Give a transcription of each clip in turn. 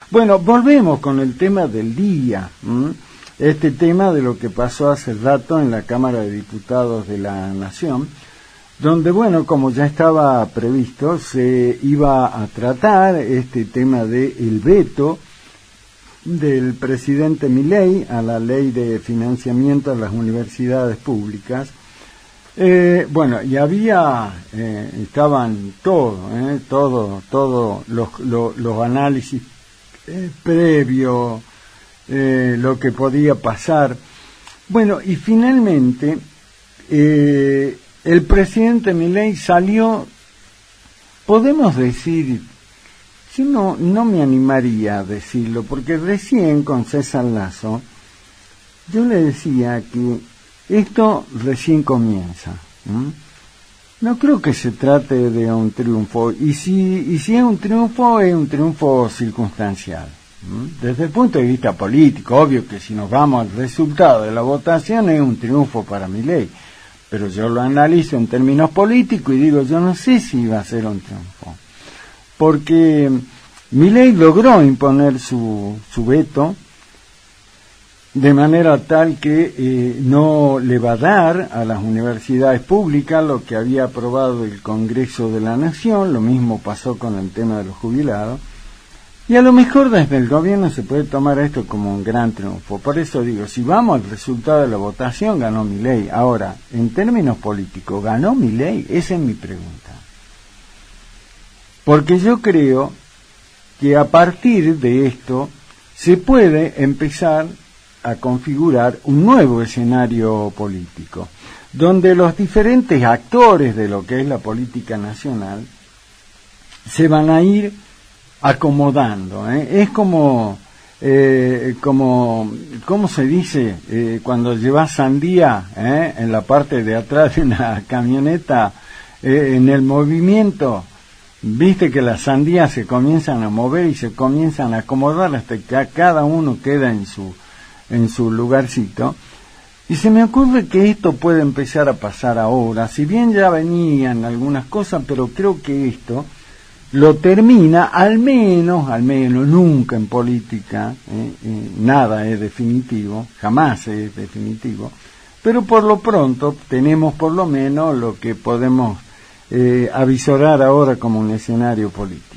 Bueno, volvemos con el tema del día. Este tema de lo que pasó hace rato en la Cámara de Diputados de la Nación, donde, bueno, como ya estaba previsto, se iba a tratar este tema del veto del presidente Milei a la ley de financiamiento de las universidades públicas. Bueno, y estaban todos los análisis previos, lo que podía pasar. Bueno, y finalmente el presidente Milei salió, podemos decir, yo no me animaría a decirlo, porque recién con César Lazo yo le decía que esto recién comienza. No creo que se trate de un triunfo, y si es un triunfo circunstancial. Desde el punto de vista político, obvio que si nos vamos al resultado de la votación es un triunfo para Milei, pero yo lo analizo en términos políticos y digo, yo no sé si va a ser un triunfo, porque Milei logró imponer su veto de manera tal que no le va a dar a las universidades públicas lo que había aprobado el Congreso de la Nación. Lo mismo pasó con el tema de los jubilados, y a lo mejor desde el gobierno se puede tomar esto como un gran triunfo. Por eso digo, si vamos al resultado de la votación, ganó Milei. Ahora, en términos políticos, ¿ganó Milei? Esa es mi pregunta. Porque yo creo que a partir de esto se puede empezar a configurar un nuevo escenario político, donde los diferentes actores de lo que es la política nacional se van a ir acomodando. Es como ¿cómo se dice? Cuando llevas sandía en la parte de atrás de una camioneta, en el movimiento, viste que las sandías se comienzan a mover y se comienzan a acomodar hasta que cada uno queda en su lugarcito. Y se me ocurre que esto puede empezar a pasar ahora, si bien ya venían algunas cosas, pero creo que esto lo termina, al menos, nunca en política, nada es definitivo, jamás es definitivo, pero por lo pronto tenemos por lo menos lo que podemos avisorar ahora como un escenario político.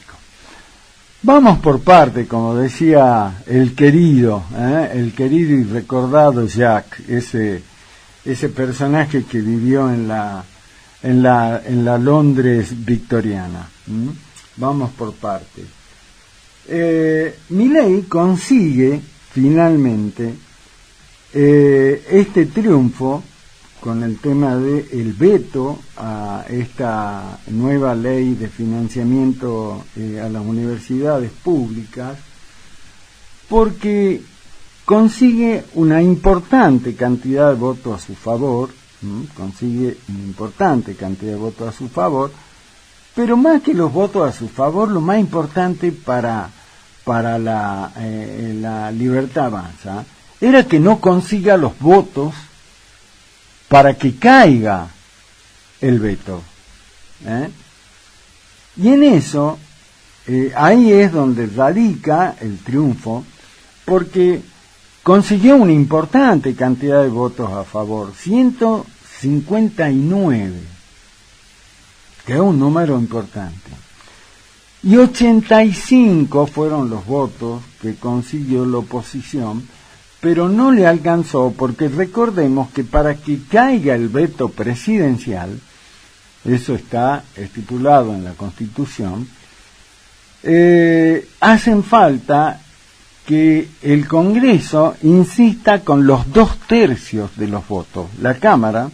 Vamos por parte, como decía el querido y recordado Jacques, ese personaje que vivió en la Londres victoriana. Vamos por parte. Milei consigue finalmente este triunfo con el tema del veto a esta nueva ley de financiamiento a las universidades públicas, porque consigue una importante cantidad de votos a su favor, pero más que los votos a su favor, lo más importante para la Libertad Avanza era que no consiga los votos para que caiga el veto. Y en eso, ahí es donde radica el triunfo, porque consiguió una importante cantidad de votos a favor, 159, que es un número importante. Y 85 fueron los votos que consiguió la oposición, pero no le alcanzó, porque recordemos que para que caiga el veto presidencial, eso está estipulado en la Constitución, hacen falta que el Congreso insista con los 2/3 de los votos. La Cámara,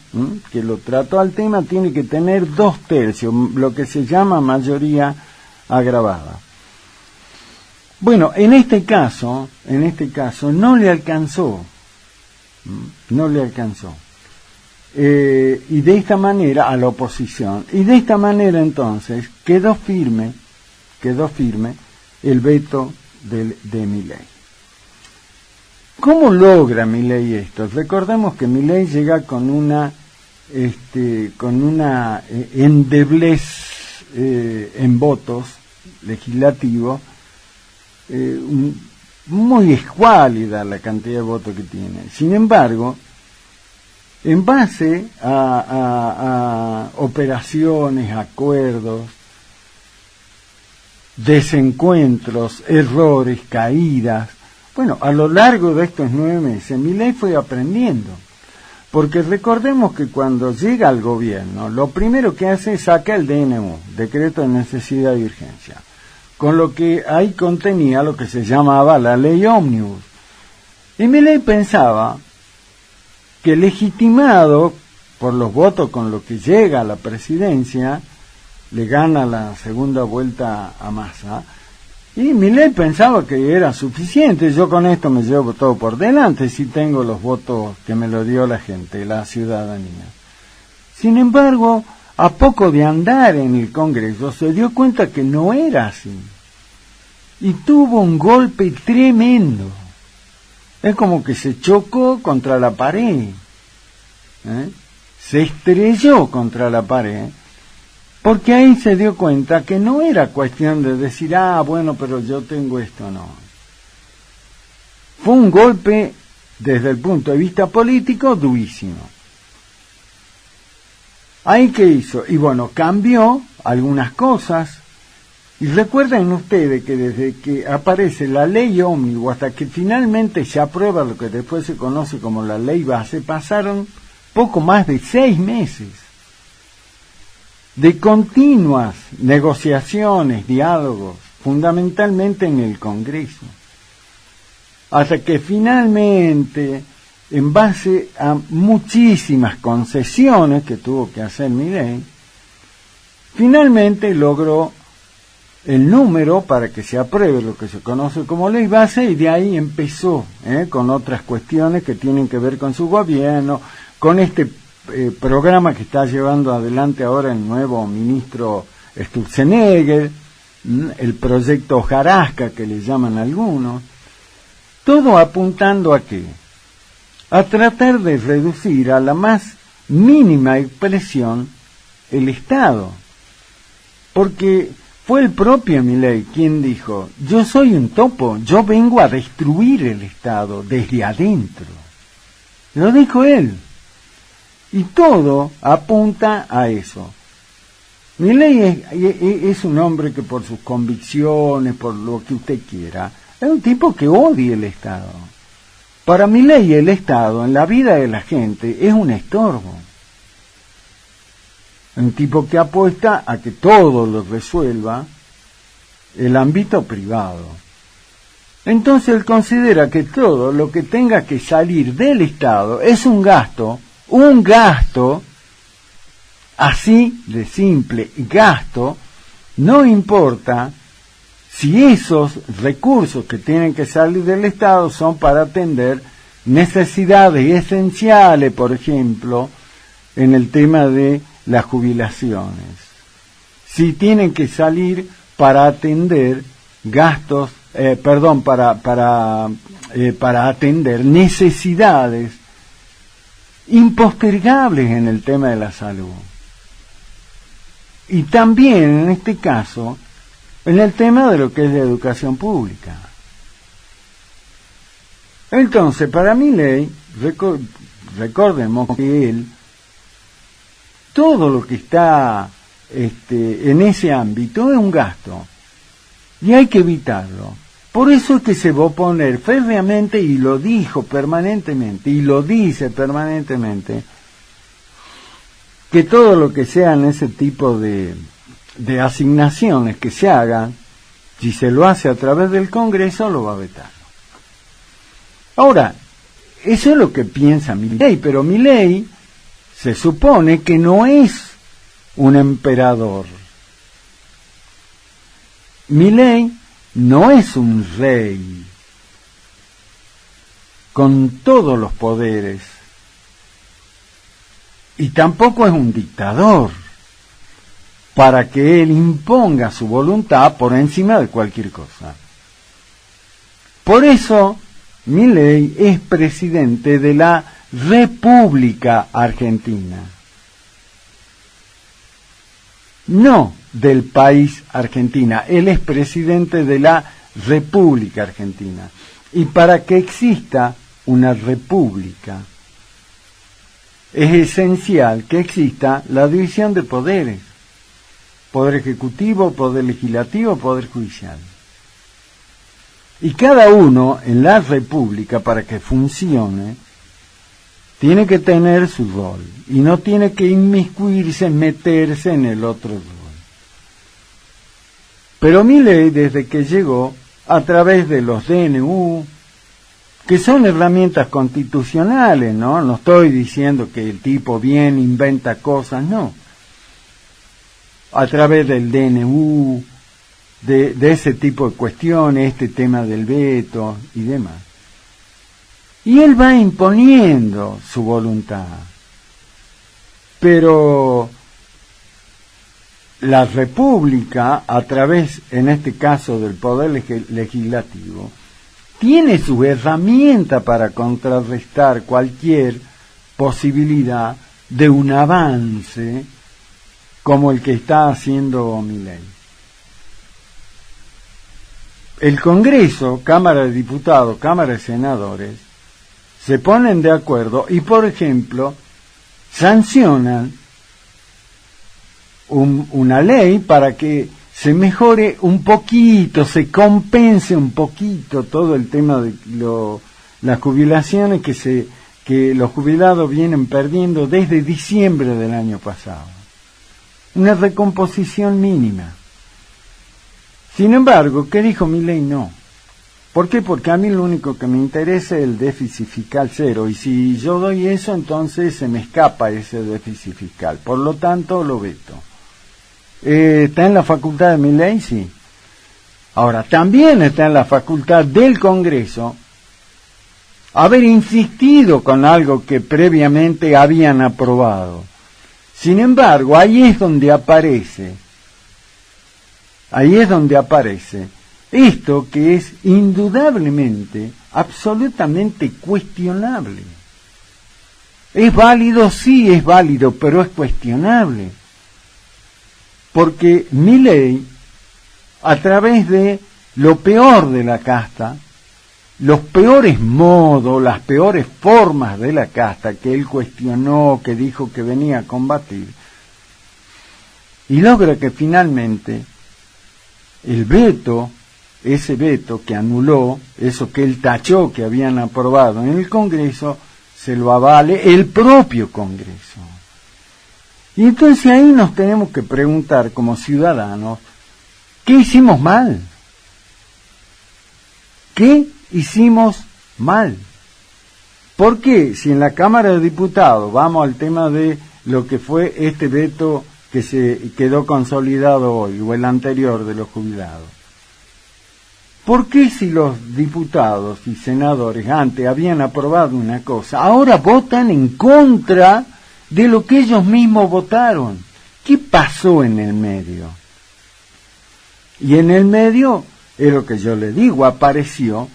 que lo trató al tema, tiene que tener 2/3, lo que se llama mayoría agravada. Bueno, en este caso no le alcanzó. Y de esta manera a la oposición, y de esta manera entonces quedó firme el veto de Milei. ¿Cómo logra Milei esto? Recordemos que Milei llega con una endeblez en votos legislativos muy escuálida la cantidad de votos que tiene. Sin embargo, en base a operaciones, acuerdos, desencuentros, errores, caídas, bueno, a lo largo de estos 9 meses, Milei fue aprendiendo. Porque recordemos que cuando llega al gobierno, lo primero que hace es sacar el DNU, Decreto de Necesidad y Urgencia, con lo que ahí contenía lo que se llamaba la ley ómnibus. Y Milei pensaba que legitimado por los votos con los que llega a la presidencia, le gana la segunda vuelta a Massa, y Milei pensaba que era suficiente. Yo con esto me llevo todo por delante si tengo los votos que me lo dio la gente, la ciudadanía. Sin embargo, a poco de andar en el Congreso se dio cuenta que no era así y tuvo un golpe tremendo. Es como que se chocó contra la pared, se estrelló contra la pared. Porque ahí se dio cuenta que no era cuestión de decir, bueno, pero yo tengo esto, no. Fue un golpe, desde el punto de vista político, durísimo. ¿Ahí qué hizo? Y bueno, cambió algunas cosas. Y recuerden ustedes que desde que aparece la ley ómnibus hasta que finalmente se aprueba lo que después se conoce como la ley base, pasaron poco más de 6 meses. De continuas negociaciones, diálogos, fundamentalmente en el Congreso, hasta que finalmente, en base a muchísimas concesiones que tuvo que hacer Milei, finalmente logró el número para que se apruebe lo que se conoce como ley base, y de ahí empezó con otras cuestiones que tienen que ver con su gobierno, con este programa que está llevando adelante ahora el nuevo ministro Sturzenegger, el proyecto Hojarasca que le llaman algunos, todo apuntando a qué, a tratar de reducir a la más mínima expresión el Estado, porque fue el propio Milei quien dijo, yo soy un topo, yo vengo a destruir el Estado desde adentro, lo dijo él. Y todo apunta a eso. Milei es un hombre que por sus convicciones, por lo que usted quiera, es un tipo que odia el Estado. Para Milei el Estado en la vida de la gente es un estorbo. Un tipo que apuesta a que todo lo resuelva el ámbito privado. Entonces él considera que todo lo que tenga que salir del Estado es un gasto, así de simple, gasto, no importa si esos recursos que tienen que salir del Estado son para atender necesidades esenciales, por ejemplo, en el tema de las jubilaciones. Si tienen que salir para atender gastos, para atender necesidades impostergables en el tema de la salud. Y también, en este caso, en el tema de lo que es la educación pública. Entonces, para Milei, recordemos que él, todo lo que está en ese ámbito es un gasto, y hay que evitarlo. Por eso es que se va a oponer férreamente, y lo dijo permanentemente, y lo dice permanentemente, que todo lo que sean ese tipo de asignaciones que se hagan, si se lo hace a través del Congreso, lo va a vetar. Ahora, eso es lo que piensa Milei, pero Milei se supone que no es un emperador. Milei no es un rey con todos los poderes, y tampoco es un dictador para que él imponga su voluntad por encima de cualquier cosa. Por eso Milei es presidente de la República Argentina, no del país Argentina. Él es presidente de la República Argentina. Y para que exista una república, es esencial que exista la división de poderes: poder ejecutivo, poder legislativo, poder judicial. Y cada uno en la república, para que funcione, tiene que tener su rol y no tiene que inmiscuirse, meterse en el otro rol. Pero Milei, desde que llegó, a través de los DNU, que son herramientas constitucionales, no estoy diciendo que el tipo viene, inventa cosas, no. A través del DNU, de ese tipo de cuestiones, este tema del veto y demás. Y él va imponiendo su voluntad. Pero la República, a través, en este caso, del Poder Legislativo, tiene su herramienta para contrarrestar cualquier posibilidad de un avance como el que está haciendo Milei. El Congreso, Cámara de Diputados, Cámara de Senadores, se ponen de acuerdo y, por ejemplo, sancionan una ley para que se mejore un poquito, se compense un poquito todo el tema de las jubilaciones que los jubilados vienen perdiendo desde diciembre del año pasado. Una recomposición mínima. Sin embargo, ¿qué dijo Milei? No. ¿Por qué? Porque a mí lo único que me interesa es el déficit fiscal cero, y si yo doy eso, entonces se me escapa ese déficit fiscal. Por lo tanto, lo veto. ¿Está en la facultad de Milei? Sí. Ahora, también está en la facultad del Congreso haber insistido con algo que previamente habían aprobado. Sin embargo, ahí es donde aparece esto que es indudablemente, absolutamente cuestionable. ¿Es válido? Sí, es válido, pero es cuestionable. Porque Milei, a través de lo peor de la casta, los peores modos, las peores formas de la casta que él cuestionó, que dijo que venía a combatir, y logra que finalmente el veto, ese veto que anuló, eso que él tachó que habían aprobado en el Congreso, se lo avale el propio Congreso. Y entonces ahí nos tenemos que preguntar como ciudadanos, ¿qué hicimos mal? ¿Qué hicimos mal? ¿Por qué? Si en la Cámara de Diputados, vamos al tema de lo que fue este veto que se quedó consolidado hoy, o el anterior de los jubilados. ¿Por qué si los diputados y senadores antes habían aprobado una cosa, ahora votan en contra de lo que ellos mismos votaron? ¿Qué pasó en el medio? Y en el medio, es lo que yo le digo, apareció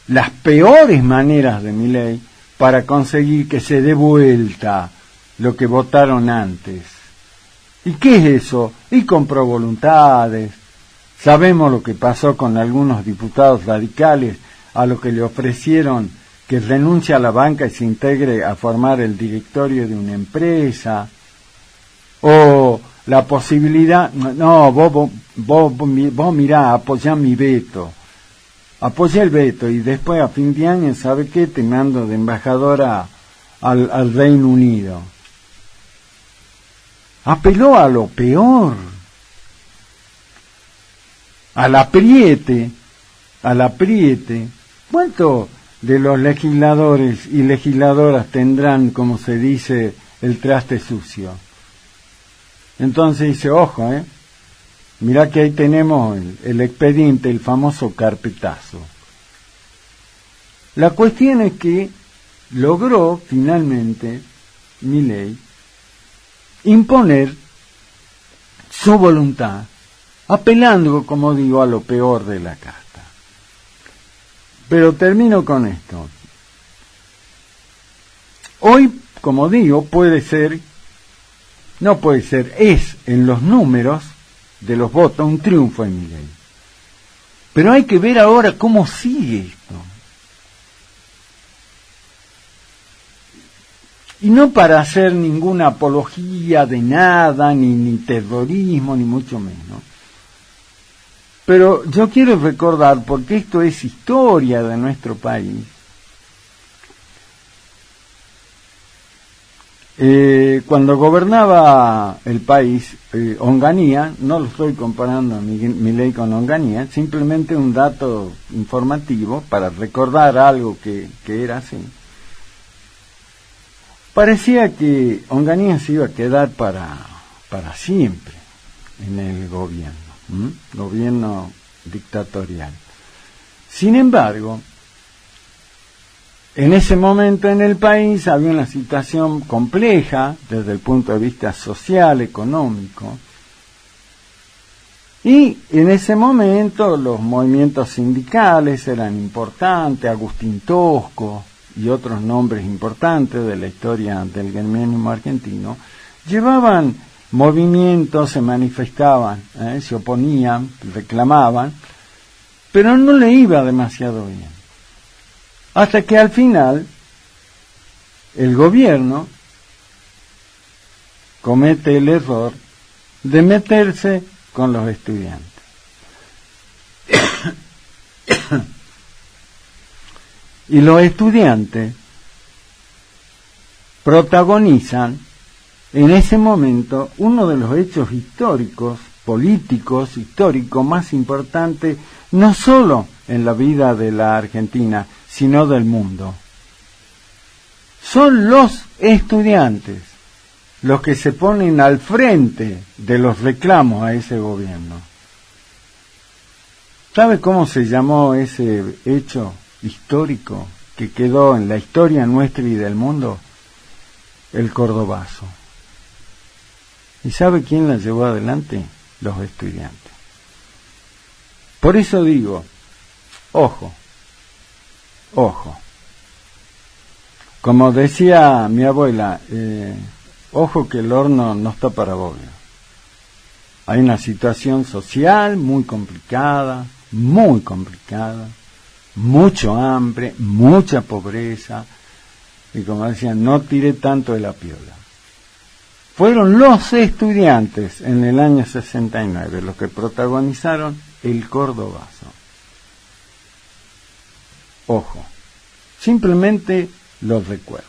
las peores maneras de Milei para conseguir que se dé vuelta lo que votaron antes. ¿Y qué es eso? Y compró voluntades. Sabemos lo que pasó con algunos diputados radicales a lo que le ofrecieron que renuncie a la banca y se integre a formar el directorio de una empresa. O la posibilidad, no, vos mirá, apoyá mi veto. Apoyá el veto y después a fin de año, ¿sabe qué? Te mando de embajadora al Reino Unido. Apeló a lo peor, al apriete. ¿Cuánto de los legisladores y legisladoras tendrán, como se dice, el traste sucio? Entonces dice, ojo, mirá que ahí tenemos el expediente, el famoso carpetazo. La cuestión es que logró finalmente Milei imponer su voluntad, apelando, como digo, a lo peor de la casta. Pero termino con esto. Hoy, como digo, es en los números de los votos un triunfo en Milei. Pero hay que ver ahora cómo sigue esto. Y no para hacer ninguna apología de nada, ni terrorismo, ni mucho menos. Pero yo quiero recordar, porque esto es historia de nuestro país, cuando gobernaba el país, Onganía, no lo estoy comparando a Milei con Onganía, simplemente un dato informativo para recordar algo que era así. Parecía que Onganía se iba a quedar para siempre en el gobierno dictatorial. Sin embargo, en ese momento en el país había una situación compleja desde el punto de vista social, económico, y en ese momento los movimientos sindicales eran importantes, Agustín Tosco y otros nombres importantes de la historia del gremialismo argentino, llevaban movimientos, se manifestaban, se oponían, reclamaban, pero no le iba demasiado bien. Hasta que al final el gobierno comete el error de meterse con los estudiantes. Y los estudiantes protagonizan en ese momento uno de los hechos históricos, políticos, históricos más importantes, no solo en la vida de la Argentina, sino del mundo. Son los estudiantes los que se ponen al frente de los reclamos a ese gobierno. ¿Sabe cómo se llamó ese hecho histórico que quedó en la historia nuestra y del mundo? El Cordobazo. ¿Y sabe quién la llevó adelante? Los estudiantes. Por eso digo, ojo. Como decía mi abuela, ojo que el horno no está para bollo. Hay una situación social muy complicada, mucho hambre, mucha pobreza, y como decían, no tire tanto de la piola. Fueron los estudiantes en el año 69 los que protagonizaron el Cordobazo. Ojo, simplemente los recuerdo.